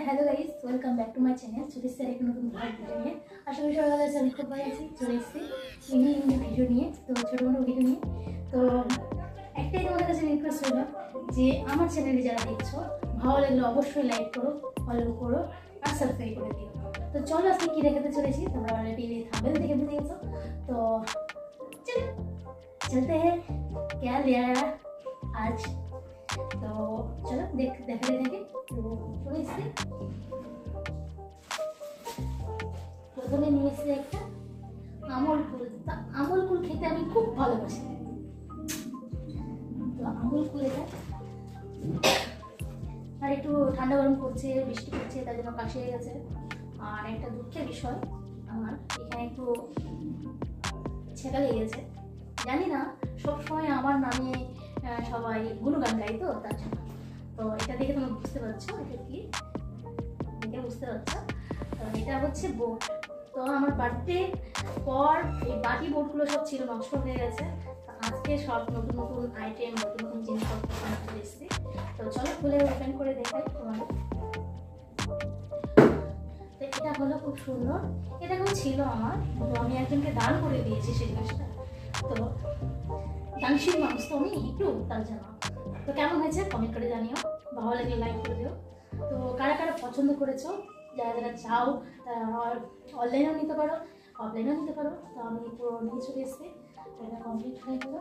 Hello guys, welcome back to my channel. चले एসেছি एक নতুন ব্লগ ভিডিও নিয়ে। আশা করি সবাই ভালো আছেন। আমি খুব ভালো আছি। চলে এসেছি মিনি ভিডিও নিয়ে, তো ছোট ছোট ভিডিও নিয়ে। তো একটাই তোমাদের কাছে রিকোয়েস্ট হলো যে আমার চ্যানেলে যারা দেখছো ভালো লাগলে অবশ্যই লাইক করো, ফলো করো আর সাবস্ক্রাইব করে দিও। তো চলো আজকে কি দেখাতে চলেছি তোমরা অলরেডি থাম্বনেল দেখে বুঝে গেছো। তো চলো चलते हैं क्या ले आया आज। तो चलो देखते देखेंगे। तो চলে এসেছি। প্রথমে নিয়ে এসেছি একটা আমল কুল। আমল কুল খেতে আমি খুব ভালোবাসি। তো আমল কুল এটা আর একটু ঠান্ডা গরম করছে, বৃষ্টি পড়ছে, তার জন্য কাশি হয়ে গেছে। আর একটা দুঃখের বিষয়, আমার এখানে একটু ছেঁকা লেগে গেছে। জানি না সবসময় আমার নামে সবাই গুণগান গাই, তো তার জন্য। তো এটা দেখে তোমরা বুঝতে পারছো এটা কি, দেখে বুঝতে পারছো। তো এটা হচ্ছে বোট। তো আমার বাড়িতে পর এই বাকি বোটগুলো সব ছিল, নষ্ট হয়ে গেছে। তো আজকে সব নতুন নতুন আইটেম, নতুন নতুন জিনিসপত্র বানাতে এসেছি। তো চলো খুলে ওপেন করে দেখাই তোমাদের। তো এটা হলো খুব সুন্দর। এটা কেউ ছিল আমার, তো আমি একজনকে দান করে দিয়েছি সেই জিনিসটা। তো দানশীল মানুষ তো আমি একটু, তার জন্য। তো কেমন হয়েছে কমেন্ট করে জানিও, ভালো লাগলে লাইক করে দিও। তো কারা কারা পছন্দ করেছো, যারা যারা চাও অনলাইনেও নিতে পারো, অফলাইনেও নিতে পারো। তো আমি পুরো নিয়ে চলে এসেছি, এটা কমপ্লিট হয়ে গেলো।